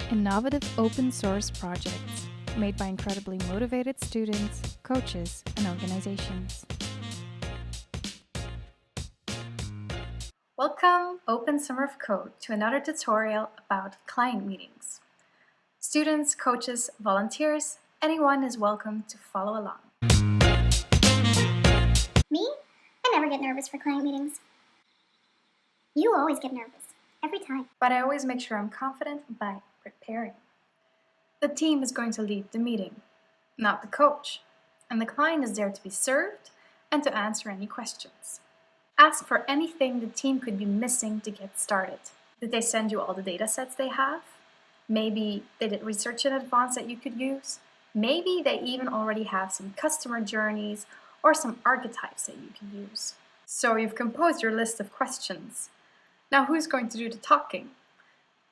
Innovative open source projects made by incredibly motivated students, coaches, and organizations. Welcome, Open Summer of Code, to another tutorial about client meetings. Students, coaches, volunteers, anyone is welcome to follow along. Me? I never get nervous for client meetings. You always get nervous, every time. But I always make sure I'm confident by preparing. The team is going to lead the meeting, not the coach, and the client is there to be served and to answer any questions. Ask for anything the team could be missing to get started. Did they send you all the data sets they have? Maybe they did research in advance that you could use. Maybe they even already have some customer journeys or some archetypes that you can use. So you've composed your list of questions. Now who's going to do the talking?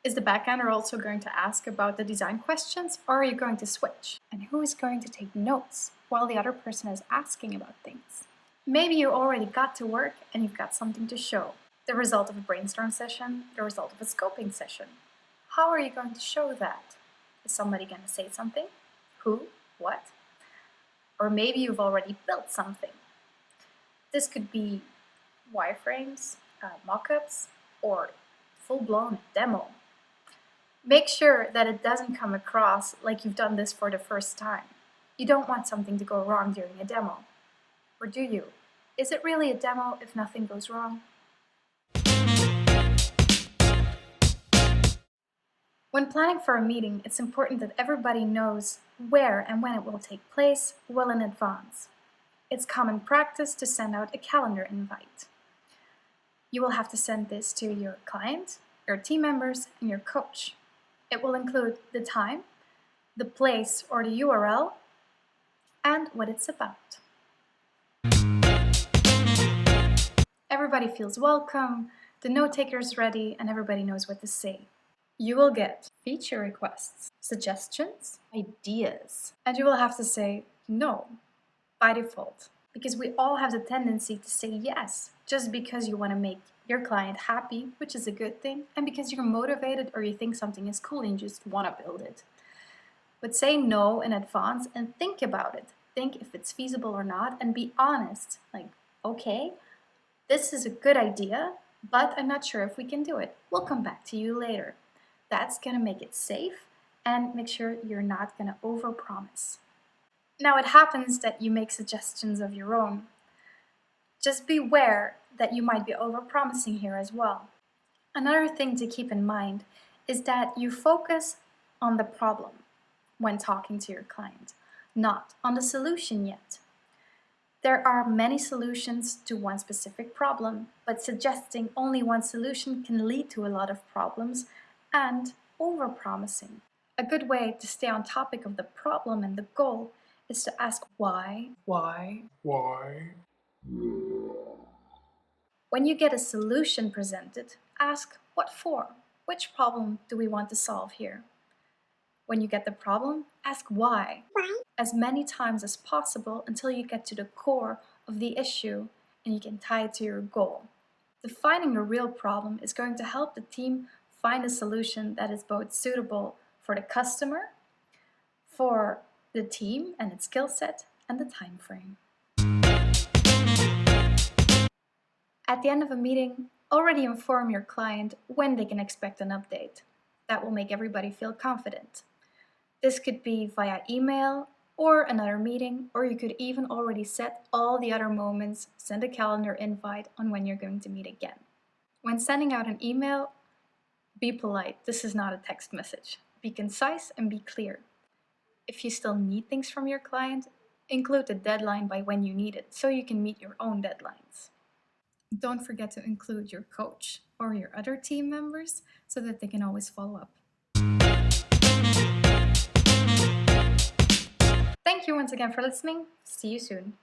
Is the backender also going to ask about the design questions, or are you going to switch? And who is going to take notes while the other person is asking about things? Maybe you already got to work and you've got something to show. The result of a brainstorm session, the result of a scoping session. How are you going to show that? Is somebody going to say something? Who? What? Or maybe you've already built something. This could be wireframes, mock-ups, or full-blown demo. Make sure that it doesn't come across like you've done this for the first time. You don't want something to go wrong during a demo. Or do you? Is it really a demo if nothing goes wrong? When planning for a meeting, it's important that everybody knows where and when it will take place well in advance. It's common practice to send out a calendar invite. You will have to send this to your client, your team members, and your coach. It will include the time, the place or the URL, and what it's about. Everybody feels welcome, the note taker is ready, and everybody knows what to say. You will get feature requests, suggestions, ideas, and you will have to say no by default, because we all have the tendency to say yes just because you want to make your client happy, which is a good thing, and because you're motivated or you think something is cool and you just want to build it. But say no in advance and think about it. Think if it's feasible or not and be honest. Like, okay, this is a good idea, but I'm not sure if we can do it. We'll come back to you later. That's going to make it safe and make sure you're not going to overpromise. Now it happens that you make suggestions of your own. Just beware that you might be overpromising here as well. Another thing to keep in mind is that you focus on the problem when talking to your client, not on the solution yet. There are many solutions to one specific problem, but suggesting only one solution can lead to a lot of problems and overpromising. A good way to stay on topic of the problem and the goal is to ask why. When you get a solution presented, ask what for? Which problem do we want to solve here? When you get the problem, ask why. As many times as possible until you get to the core of the issue and you can tie it to your goal. Defining the real problem is going to help the team find a solution that is both suitable for the customer, for the team and its skill set, and the time frame. At the end of a meeting, already inform your client when they can expect an update. That will make everybody feel confident. This could be via email or another meeting, or you could even already set all the other moments, send a calendar invite on when you're going to meet again. When sending out an email, be polite. This is not a text message. Be concise and be clear. If you still need things from your client, include the deadline by when you need it so you can meet your own deadlines. Don't forget to include your coach or your other team members so that they can always follow up. Thank you once again for listening. See you soon.